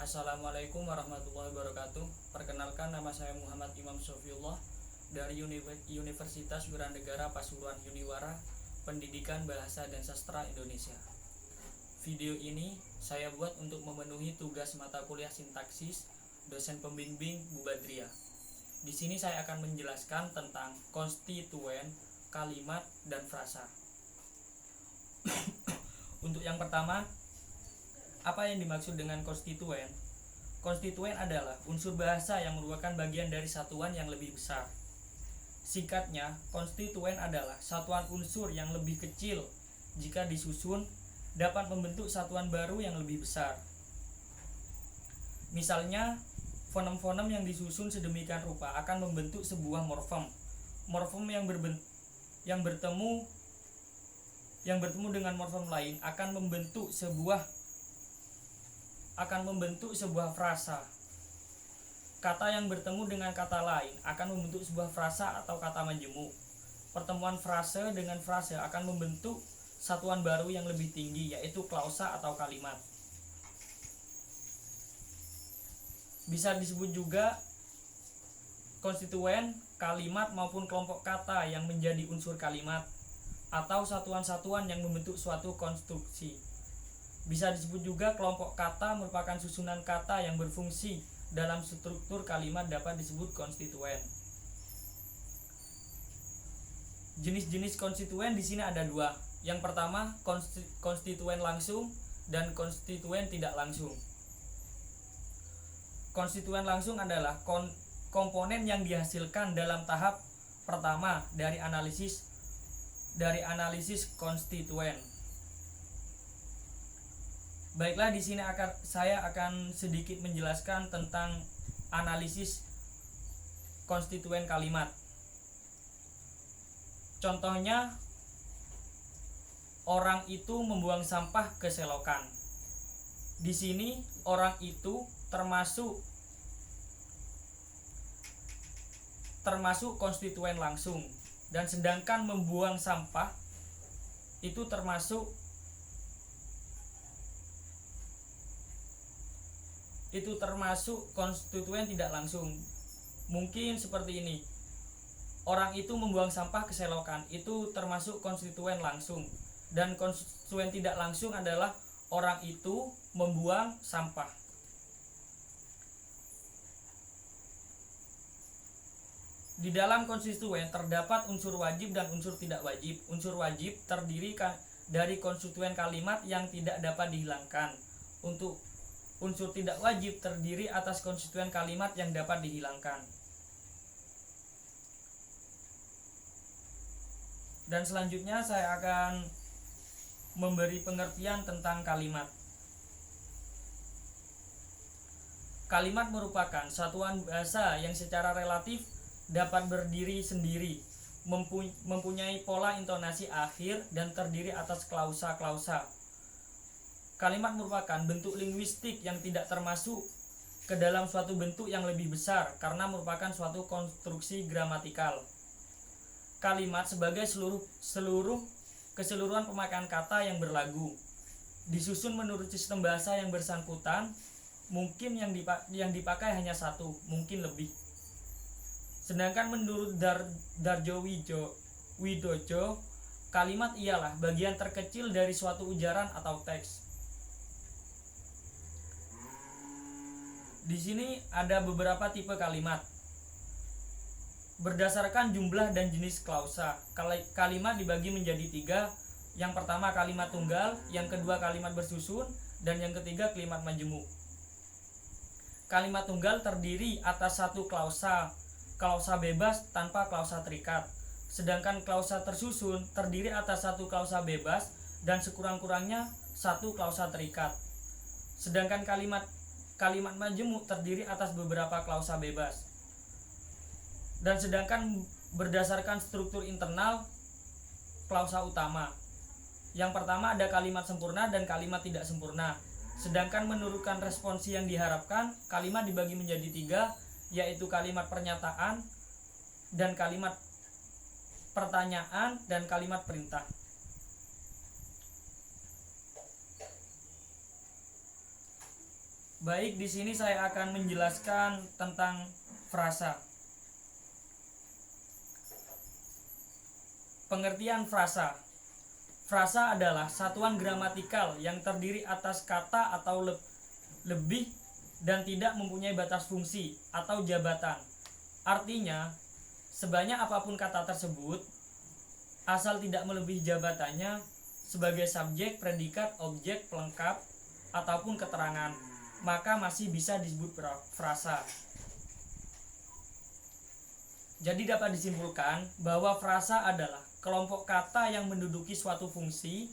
Assalamualaikum warahmatullahi wabarakatuh. Perkenalkan, nama saya Muhammad Imam Sofiullah dari Universitas Wiranegara Pasuruan Uniwara, Pendidikan Bahasa dan Sastra Indonesia. Video ini saya buat untuk memenuhi tugas mata kuliah sintaksis dosen pembimbing Bu Badriah. Di sini saya akan menjelaskan tentang konstituen, kalimat, dan frasa. Untuk yang pertama, apa yang dimaksud dengan konstituen? Konstituen adalah unsur bahasa yang merupakan bagian dari satuan yang lebih besar. Singkatnya, konstituen adalah satuan unsur yang lebih kecil jika disusun dapat membentuk satuan baru yang lebih besar. Misalnya, fonem-fonem yang disusun sedemikian rupa akan membentuk sebuah morfem. Morfem yang bertemu dengan morfem lain akan membentuk sebuah frasa. Kata yang bertemu dengan kata lain akan membentuk sebuah frasa atau kata majemuk. Pertemuan frase dengan frase akan membentuk satuan baru yang lebih tinggi, yaitu klausa atau kalimat. Bisa disebut juga konstituen, kalimat maupun kelompok kata yang menjadi unsur kalimat, atau satuan-satuan yang membentuk suatu konstruksi. Bisa disebut juga kelompok kata merupakan susunan kata yang berfungsi dalam struktur kalimat dapat disebut konstituen. Jenis-jenis konstituen di sini ada dua. Yang pertama, konstituen langsung dan konstituen tidak langsung. Konstituen langsung adalah komponen yang dihasilkan dalam tahap pertama dari analisis konstituen. Baiklah, di sini saya akan sedikit menjelaskan tentang analisis konstituen kalimat. Contohnya, orang itu membuang sampah ke selokan. Di sini orang itu termasuk konstituen langsung, dan sedangkan membuang sampah itu termasuk konstituen tidak langsung. Mungkin seperti ini. Orang itu membuang sampah ke selokan, itu termasuk konstituen langsung. Dan konstituen tidak langsung adalah orang itu membuang sampah. Di dalam konstituen terdapat unsur wajib dan unsur tidak wajib. Unsur wajib terdiri dari konstituen kalimat yang tidak dapat dihilangkan. Untuk unsur tidak wajib terdiri atas konstituen kalimat yang dapat dihilangkan. Dan selanjutnya saya akan memberi pengertian tentang kalimat. Kalimat merupakan satuan bahasa yang secara relatif dapat berdiri sendiri, mempunyai pola intonasi akhir dan terdiri atas klausa-klausa. Kalimat merupakan bentuk linguistik yang tidak termasuk ke dalam suatu bentuk yang lebih besar karena merupakan suatu konstruksi gramatikal. Kalimat sebagai keseluruhan pemakaian kata yang berlagu, disusun menurut sistem bahasa yang bersangkutan. Mungkin yang dipakai hanya satu, mungkin lebih. Sedangkan menurut Darjo Widojo, kalimat ialah bagian terkecil dari suatu ujaran atau teks. Di sini ada beberapa tipe kalimat. Berdasarkan jumlah dan jenis klausa, kalimat dibagi menjadi tiga. Yang pertama kalimat tunggal, yang kedua kalimat bersusun, dan yang ketiga kalimat majemuk. Kalimat tunggal terdiri atas satu klausa bebas tanpa klausa terikat. Sedangkan klausa tersusun terdiri atas satu klausa bebas dan sekurang-kurangnya satu klausa terikat. Sedangkan kalimat majemuk terdiri atas beberapa klausa bebas. Dan sedangkan berdasarkan struktur internal klausa utama. Yang pertama ada kalimat sempurna dan kalimat tidak sempurna. Sedangkan menurutkan responsi yang diharapkan, kalimat dibagi menjadi tiga, yaitu kalimat pernyataan dan kalimat pertanyaan dan kalimat perintah. Baik, di sini saya akan menjelaskan tentang frasa. Pengertian frasa. Frasa adalah satuan gramatikal yang terdiri atas kata atau lebih dan tidak mempunyai batas fungsi atau jabatan. Artinya, sebanyak apapun kata tersebut, asal tidak melebihi jabatannya sebagai subjek, predikat, objek, pelengkap, ataupun keterangan, maka masih bisa disebut frasa. Jadi dapat disimpulkan bahwa frasa adalah kelompok kata yang menduduki suatu fungsi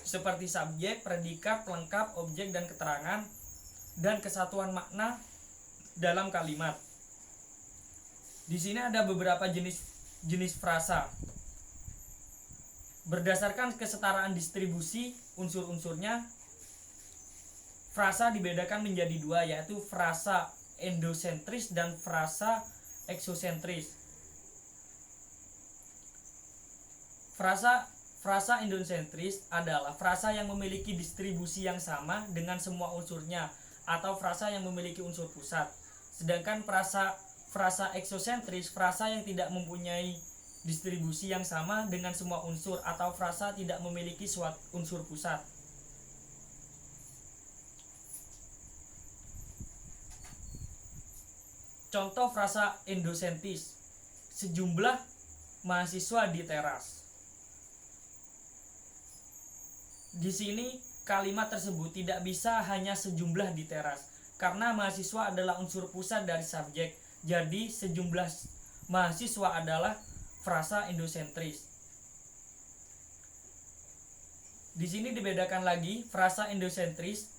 seperti subjek, predikat, pelengkap, objek, dan keterangan, dan kesatuan makna dalam kalimat. Di sini ada beberapa jenis frasa. Berdasarkan kesetaraan distribusi unsur-unsurnya, frasa dibedakan menjadi dua, yaitu frasa endosentris dan frasa eksosentris. Frasa endosentris adalah frasa yang memiliki distribusi yang sama dengan semua unsurnya atau frasa yang memiliki unsur pusat. Sedangkan frasa eksosentris, frasa yang tidak mempunyai distribusi yang sama dengan semua unsur atau frasa tidak memiliki suatu unsur pusat. Contoh frasa endosentris: sejumlah mahasiswa di teras. Di sini kalimat tersebut tidak bisa hanya sejumlah di teras, karena mahasiswa adalah unsur pusat dari subjek. Jadi sejumlah mahasiswa adalah frasa endosentris. Di sini dibedakan lagi, frasa endosentris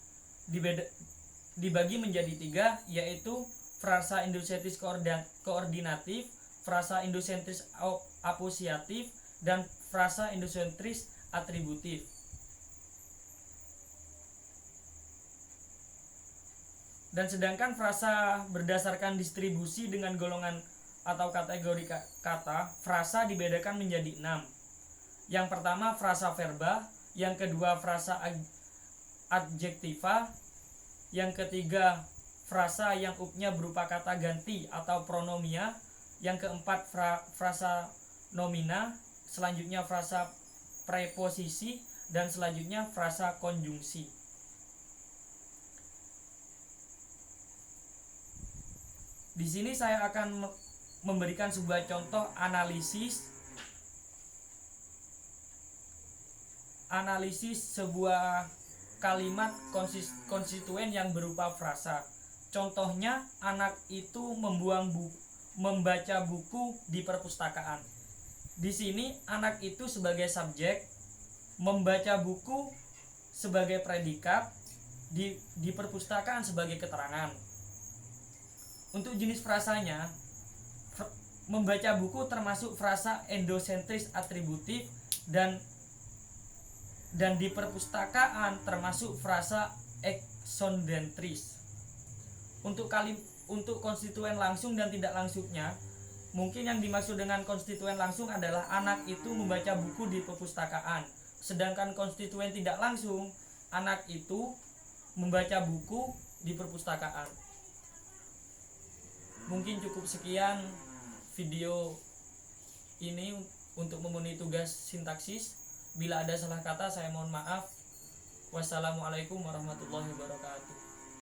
dibagi menjadi tiga, yaitu frasa endosentris koordinatif, frasa endosentris aposiatif, dan frasa endosentris atributif. Dan sedangkan frasa berdasarkan distribusi dengan golongan atau kategori kata, frasa dibedakan menjadi 6. Yang pertama frasa verba, yang kedua frasa adjektiva, yang ketiga frasa yang up-nya berupa kata ganti atau pronomia, yang keempat frasa nomina, selanjutnya frasa preposisi, dan selanjutnya frasa konjungsi. Di sini saya akan memberikan sebuah contoh analisis sebuah kalimat konstituen yang berupa frasa. Contohnya, anak itu membaca buku di perpustakaan. Di sini anak itu sebagai subjek, membaca buku sebagai predikat, di perpustakaan sebagai keterangan. Untuk jenis frasanya, membaca buku termasuk frasa endosentris atributif, dan di perpustakaan termasuk frasa eksosentris. Untuk konstituen langsung dan tidak langsungnya, mungkin yang dimaksud dengan konstituen langsung adalah anak itu membaca buku di perpustakaan. Sedangkan konstituen tidak langsung, anak itu membaca buku di perpustakaan. Mungkin cukup sekian video ini untuk memenuhi tugas sintaksis. Bila ada salah kata saya mohon maaf. Wassalamualaikum warahmatullahi wabarakatuh.